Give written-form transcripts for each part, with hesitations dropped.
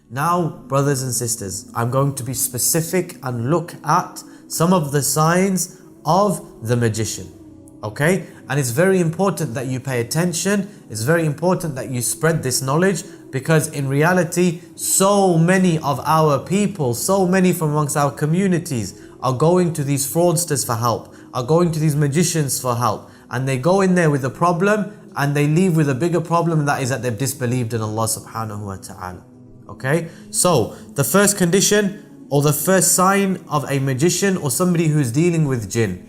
Now, brothers and sisters, I'm going to be specific and look at some of the signs of the magician. Okay? And it's very important that you pay attention. It's very important that you spread this knowledge, because in reality, so many of our people, so many from amongst our communities are going to these fraudsters for help, are going to these magicians for help. And they go in there with a problem and they leave with a bigger problem, and that is that they've disbelieved in Allah subhanahu wa ta'ala. Okay? So, the first condition or the first sign of a magician or somebody who's dealing with jinn,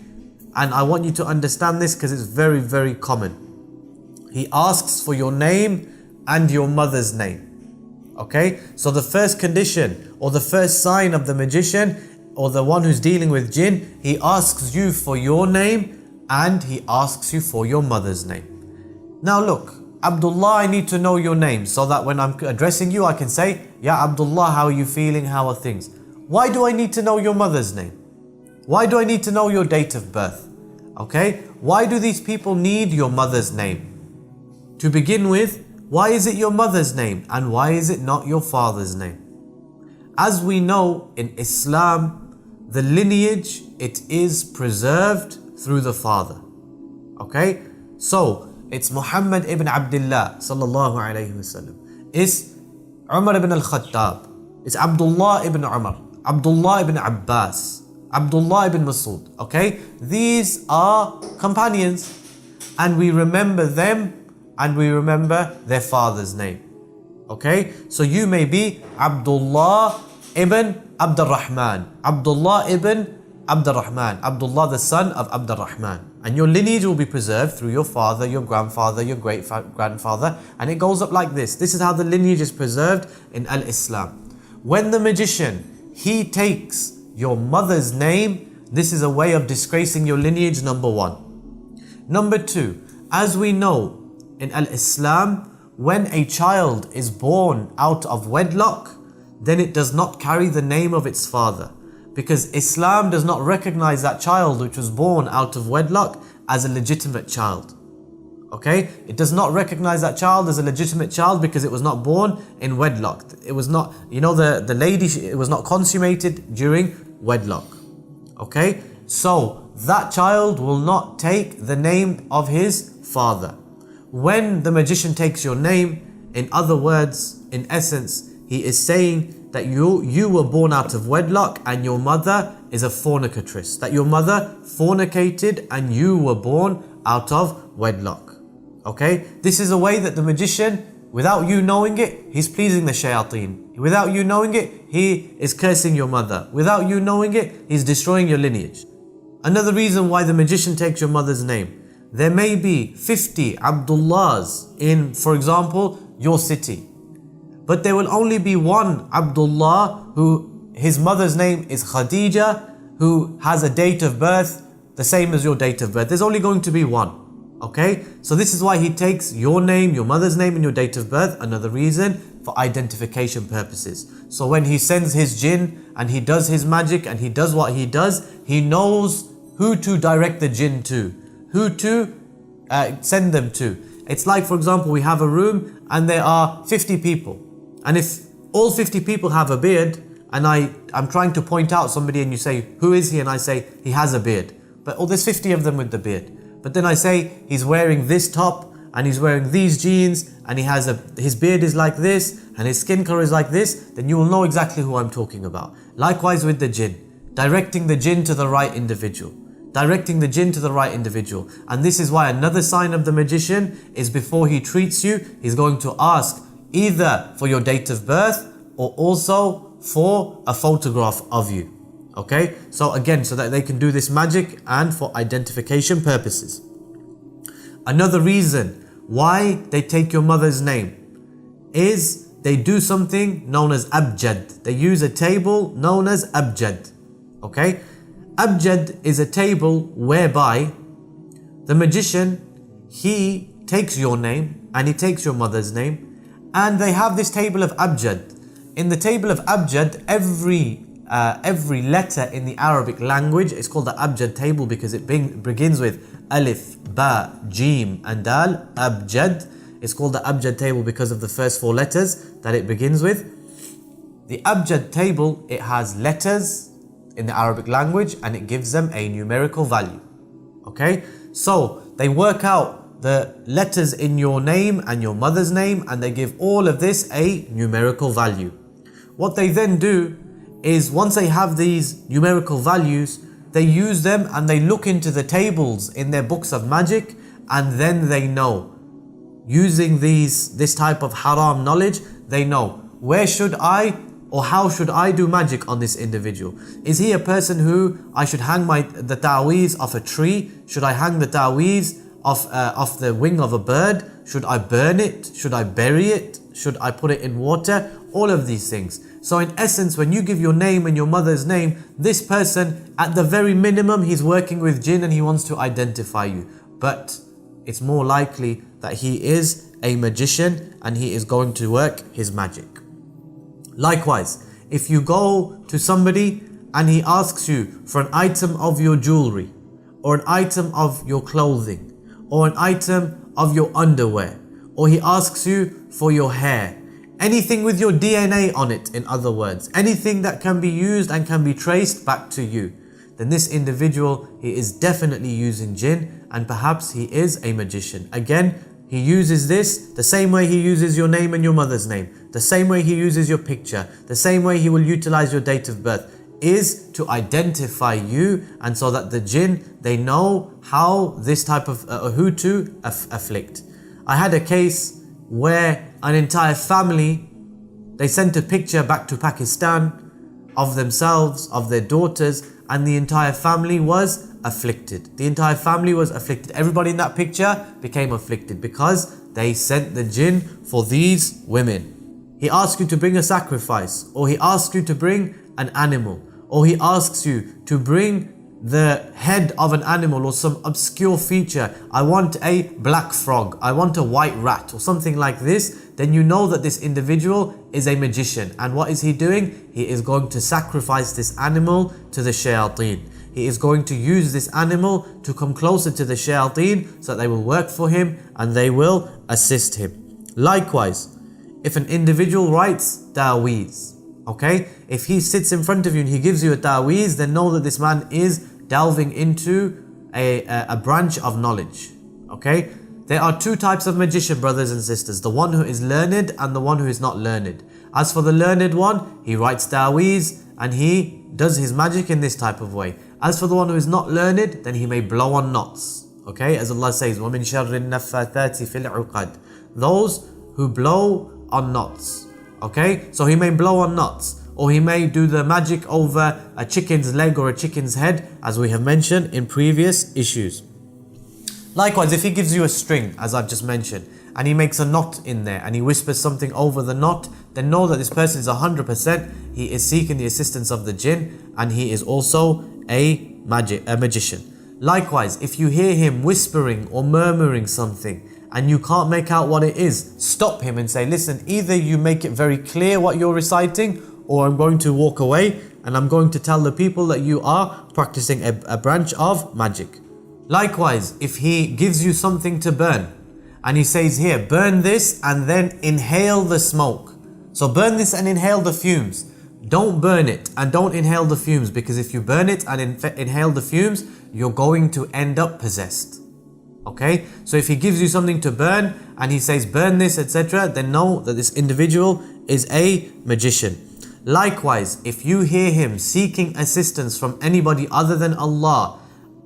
and I want you to understand this because it's very, very common. He asks for your name and your mother's name. Okay? So the first condition or the first sign of the magician or the one who's dealing with jinn, he asks you for your name and he asks you for your mother's name. Now look, Abdullah, I need to know your name so that when I'm addressing you, I can say, Ya Abdullah, how are you feeling? How are things? Why do I need to know your mother's name? Why do I need to know your date of birth? Okay? Why do these people need your mother's name? To begin with, why is it your mother's name and why is it not your father's name? As we know in Islam, the lineage, it is preserved through the father. Okay? So, it's Muhammad ibn Abdullah sallallahu alayhi wasallam. It's Umar ibn al-Khattab. It's Abdullah ibn Umar. Abdullah ibn Abbas. Abdullah ibn Masud. Okay? These are companions. And we remember them and we remember their father's name. Okay? So you may be Abdullah ibn Abdurrahman. Abdullah ibn Abdurrahman. Abdullah, the son of Abdurrahman. And your lineage will be preserved through your father, your grandfather, your great-grandfather. And it goes up like this. This is how the lineage is preserved in Al-Islam. When the magician, he takes your mother's name, this is a way of disgracing your lineage, number one. Number two, as we know in Al-Islam, when a child is born out of wedlock, then it does not carry the name of its father. Because Islam does not recognize that child which was born out of wedlock as a legitimate child. Okay? It does not recognize that child as a legitimate child because it was not born in wedlock. It was not, the lady, it was not consummated during wedlock. Okay? So, that child will not take the name of his father. When the magician takes your name, in other words, in essence, he is saying that you were born out of wedlock and your mother is a fornicatress. That your mother fornicated and you were born out of wedlock. Okay? This is a way that the magician, without you knowing it, he's pleasing the shayateen. Without you knowing it, he is cursing your mother. Without you knowing it, he's destroying your lineage. Another reason why the magician takes your mother's name. There may be 50 Abdullahs in, for example, your city. But there will only be one Abdullah who his mother's name is Khadija, who has a date of birth the same as your date of birth. There's only going to be one. Okay? So this is why he takes your name, your mother's name and your date of birth. Another reason, for identification purposes. So when he sends his jinn and he does his magic and he does what he does, he knows who to direct the jinn to, who to send them to. It's like, for example, we have a room and there are 50 people. And if all 50 people have a beard and I'm trying to point out somebody and you say, who is he? And I say, he has a beard. But there's 50 of them with the beard. But then I say, he's wearing this top and he's wearing these jeans and his beard is like this and his skin color is like this, then you will know exactly who I'm talking about. Likewise with the jinn, directing the jinn to the right individual. Directing the jinn to the right individual. And this is why another sign of the magician is before he treats you, he's going to ask either for your date of birth or also for a photograph of you. Okay? So again, so that they can do this magic and for identification purposes. Another reason why they take your mother's name is they do something known as abjad. They use a table known as abjad. Okay? Abjad is a table whereby the magician, he takes your name and he takes your mother's name, and they have this table of abjad. In the table of abjad, every letter in the Arabic language is called the abjad table because it begins with alif, ba, jim and dal. Abjad. It's called the abjad table because of the first four letters that it begins with. The abjad table, it has letters in the Arabic language and it gives them a numerical value. Okay, so they work out the letters in your name and your mother's name and they give all of this a numerical value. What they then do is once they have these numerical values, they use them and they look into the tables in their books of magic, and then they know, using this type of haram knowledge, they know where should I or how should I do magic on this individual. Is he a person who I should hang the ta'weez off a tree? Should I hang the ta'weez off the wing of a bird? Should I burn it? Should I bury it? Should I put it in water? All of these things. So in essence, when you give your name and your mother's name, this person, at the very minimum, he's working with jinn and he wants to identify you. But it's more likely that he is a magician and he is going to work his magic. Likewise, if you go to somebody and he asks you for an item of your jewelry, or an item of your clothing, or an item of your underwear, or he asks you for your hair, anything with your DNA on it, in other words, anything that can be used and can be traced back to you, then this individual, he is definitely using jinn and perhaps he is a magician. Again, he uses this the same way he uses your name and your mother's name, the same way he uses your picture, the same way he will utilize your date of birth, is to identify you, and so that the jinn, they know how this type of who to afflict. I had a case where an entire family, they sent a picture back to Pakistan of themselves, of their daughters, and the entire family was afflicted. The entire family was afflicted. Everybody in that picture became afflicted because they sent the jinn for these women. He asks you to bring a sacrifice, or he asks you to bring an animal, or he asks you to bring the head of an animal or some obscure feature. I want a black frog, I want a white rat, or something like this. Then you know that this individual is a magician. And what is he doing? He is going to sacrifice this animal to the shayateen. He is going to use this animal to come closer to the shayateen so that they will work for him and they will assist him. Likewise, if an individual writes ta'weez, okay, if he sits in front of you and he gives you a ta'weez, then know that this man is delving into a branch of knowledge. Okay, there are two types of magician, brothers and sisters, the one who is learned and the one who is not learned. As for the learned one, he writes ta'weez and he does his magic in this type of way. As for the one who is not learned, then he may blow on knots. Okay, as Allah says, وَمِن شَرِّ النَّفَّاثَاتِ فِي الْعُقَدِ, those who blow on knots. Okay, so he may blow on knots, or he may do the magic over a chicken's leg or a chicken's head, as we have mentioned in previous issues. Likewise, if he gives you a string, as I've just mentioned, and he makes a knot in there and he whispers something over the knot, then know that this person is 100%, he is seeking the assistance of the jinn and he is also a magician. Likewise, if you hear him whispering or murmuring something and you can't make out what it is, stop him and say, listen, either you make it very clear what you're reciting, or I'm going to walk away and I'm going to tell the people that you are practicing a branch of magic. Likewise, if he gives you something to burn and he says, here, burn this and then inhale the smoke. So burn this and inhale the fumes. Don't burn it and don't inhale the fumes, because if you burn it and inhale the fumes, you're going to end up possessed. Okay, so if he gives you something to burn and he says burn this, etc., then know that this individual is a magician. Likewise, if you hear him seeking assistance from anybody other than Allah,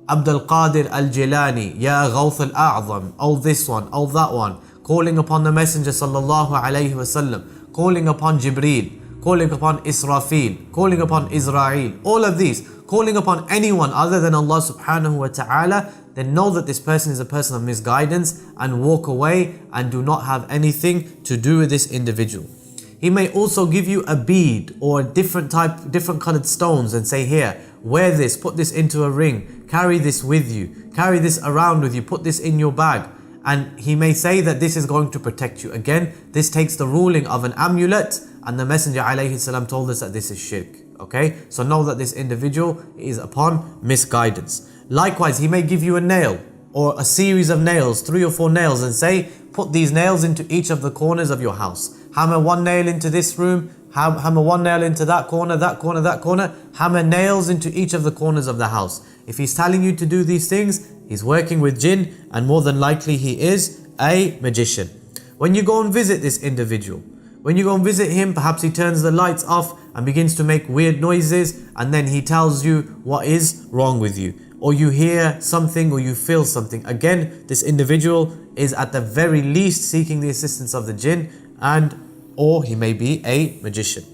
Abdul Qadir al-Jilani, Ya Ghawth al-A'zam, oh this one, oh that one, calling upon the Messenger sallallahu alayhi wasallam, calling upon Jibreel, calling upon Israfil, calling upon Israel, all of these, calling upon anyone other than Allah subhanahu wa ta'ala, then know that this person is a person of misguidance and walk away and do not have anything to do with this individual. He may also give you a bead or a different colored stones and say, here, wear this, put this into a ring, carry this with you, carry this around with you, put this in your bag. And he may say that this is going to protect you. Again, this takes the ruling of an amulet, and the Messenger alayhi salam told us that this is shirk. Okay, so know that this individual is upon misguidance. Likewise, he may give you a nail or a series of nails, 3 or 4 nails, and say, put these nails into each of the corners of your house. Hammer one nail into this room, hammer one nail into that corner, that corner, that corner, hammer nails into each of the corners of the house. If he's telling you to do these things, he's working with jinn, and more than likely he is a magician. When you go and visit this individual, when you go and visit him, perhaps he turns the lights off and begins to make weird noises, and then he tells you what is wrong with you. Or you hear something, or you feel something. Again, this individual is at the very least seeking the assistance of the jinn, or he may be a magician.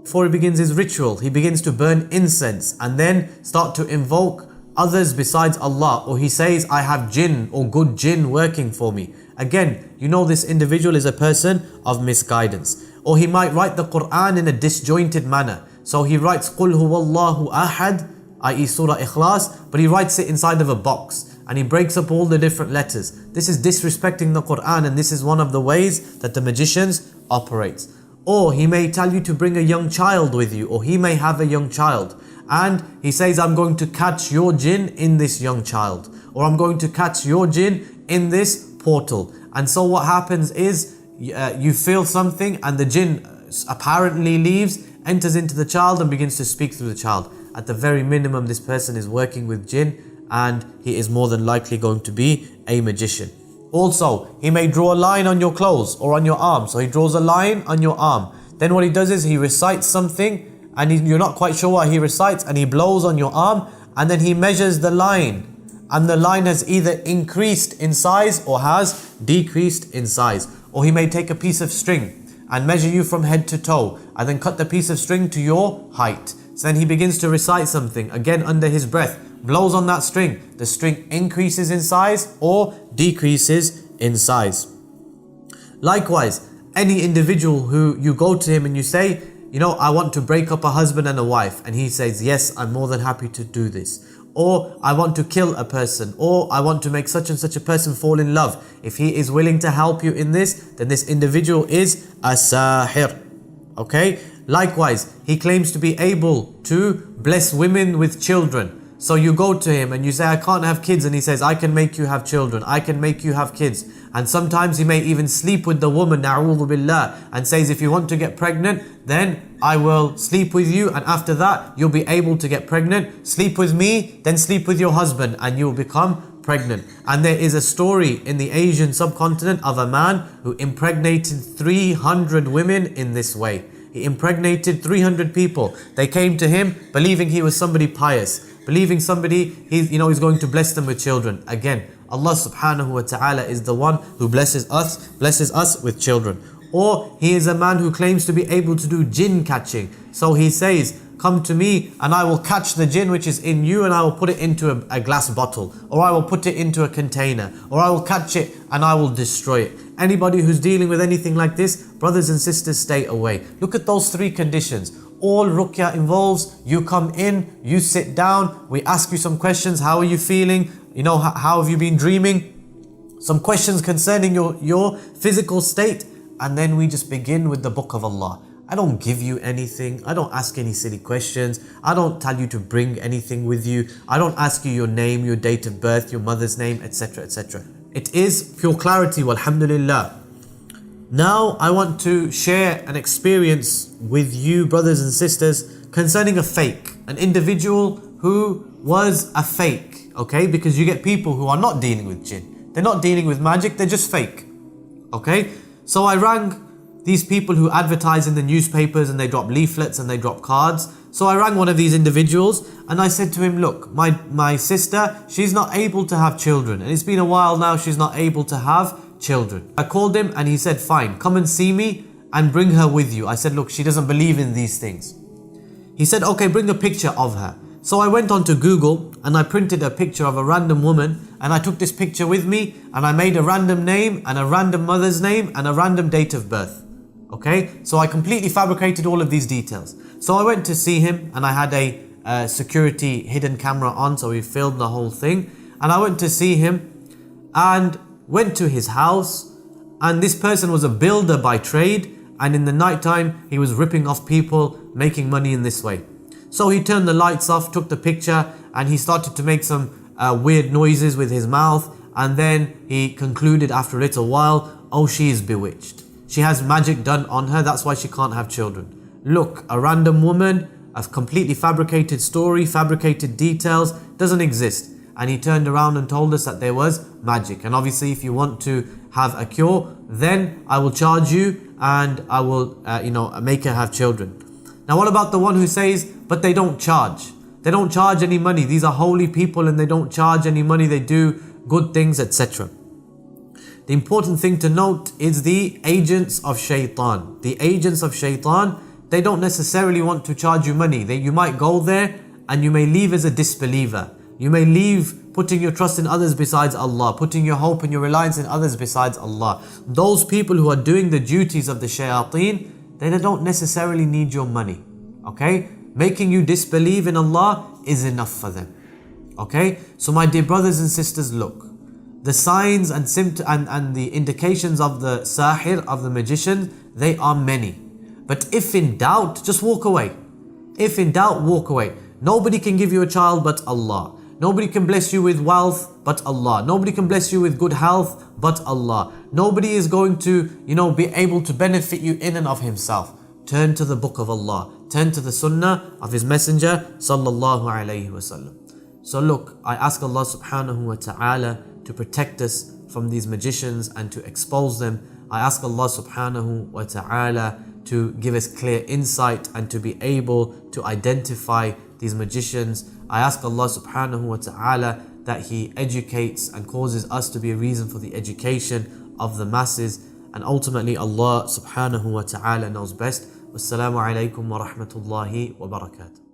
Before he begins his ritual, he begins to burn incense and then start to invoke others besides Allah. Or he says, I have jinn or good jinn working for me. Again, you know this individual is a person of misguidance. Or he might write the Quran in a disjointed manner. So he writes Qul huwallahu ahad, i.e. Surah Ikhlas, but he writes it inside of a box and he breaks up all the different letters. This is disrespecting the Quran, and this is one of the ways that the magicians operate. Or he may tell you to bring a young child with you, or he may have a young child and he says, I'm going to catch your jinn in this young child, or I'm going to catch your jinn in this portal. And so what happens is you feel something and the jinn apparently leaves, enters into the child and begins to speak through the child. At the very minimum, this person is working with jinn, and he is more than likely going to be a magician. Also, he may draw a line on your clothes or on your arm. So he draws a line on your arm. Then what he does is he recites something, and you're not quite sure what he recites, and he blows on your arm, and then he measures the line, and the line has either increased in size or has decreased in size. Or he may take a piece of string and measure you from head to toe, and then cut the piece of string to your height. So then he begins to recite something, again under his breath, blows on that string. The string increases in size or decreases in size. Likewise, any individual who you go to him and you say, you know, I want to break up a husband and a wife, and he says, yes, I'm more than happy to do this. Or I want to kill a person, or I want to make such and such a person fall in love. If he is willing to help you in this, then this individual is a sahir. Okay? Likewise, he claims to be able to bless women with children. So you go to him and you say, I can't have kids, and he says, I can make you have children, I can make you have kids. And sometimes he may even sleep with the woman, na'udhu billah, and says, if you want to get pregnant, then I will sleep with you, and after that you'll be able to get pregnant. Sleep with me, then sleep with your husband, and you'll become pregnant. And there is a story in the Asian subcontinent of a man who impregnated 300 women in this way. He impregnated 300 people. They came to him believing he was somebody pious, believing somebody he's going to bless them with children. Again, Allah subhanahu wa ta'ala is the one who blesses us with children. Or he is a man who claims to be able to do jinn catching. So he says, come to me and I will catch the jinn which is in you, and I will put it into a glass bottle, or I will put it into a container, or I will catch it and I will destroy it. Anybody who's dealing with anything like this, brothers and sisters, stay away. Look at those three conditions. All ruqya involves you come in, you sit down, we ask you some questions. How are you feeling? How have you been dreaming? Some questions concerning your physical state, and then we just begin with the book of Allah. I don't give you anything. I don't ask any silly questions. I don't tell you to bring anything with you. I don't ask you your name, your date of birth, your mother's name, etc, etc. It is pure clarity, walhamdulillah. Now I want to share an experience with you, brothers and sisters, concerning a fake. An individual who was a fake, okay? Because you get people who are not dealing with jinn. They're not dealing with magic, they're just fake, okay? So I rang these people who advertise in the newspapers, and they drop leaflets and they drop cards. So I rang one of these individuals and I said to him, look, my sister, she's not able to have children. And it's been a while now, she's not able to have children. I called him and he said, fine, come and see me and bring her with you. I said, look, she doesn't believe in these things. He said, okay, bring a picture of her. So I went onto Google and I printed a picture of a random woman, and I took this picture with me and I made a random name and a random mother's name and a random date of birth. Okay, so I completely fabricated all of these details. So I went to see him and I had a security hidden camera on, so we filmed the whole thing. And I went to see him and went to his house, and this person was a builder by trade, and in the night time he was ripping off people, making money in this way. So he turned the lights off, took the picture, and he started to make some weird noises with his mouth, and then he concluded after a little while, oh, she is bewitched. She has magic done on her, that's why she can't have children. Look, a random woman, a completely fabricated story, fabricated details, doesn't exist. And he turned around and told us that there was magic. And obviously if you want to have a cure, then I will charge you and I will make her have children. Now what about the one who says, but they don't charge? They don't charge any money. These are holy people and they don't charge any money. They do good things, etc. The important thing to note is the agents of shaitan. The agents of shaitan, they don't necessarily want to charge you money. You might go there and you may leave as a disbeliever. You may leave putting your trust in others besides Allah, putting your hope and your reliance in others besides Allah. Those people who are doing the duties of the shayateen, they don't necessarily need your money. Okay? Making you disbelieve in Allah is enough for them. Okay? So my dear brothers and sisters, look. The signs and and the indications of the sahir, of the magician, they are many. But if in doubt, just walk away. If in doubt, walk away. Nobody can give you a child but Allah. Nobody can bless you with wealth but Allah. Nobody can bless you with good health but Allah. Nobody is going to, be able to benefit you in and of himself. Turn to the book of Allah. Turn to the sunnah of His Messenger sallallahu alayhi wasallam. So look, I ask Allah subhanahu wa ta'ala to protect us from these magicians and to expose them. I ask Allah subhanahu wa ta'ala to give us clear insight and to be able to identify these magicians. I ask Allah subhanahu wa ta'ala that He educates and causes us to be a reason for the education of the masses. And ultimately Allah subhanahu wa ta'ala knows best. Wassalamu alaikum wa rahmatullahi wa barakatuh.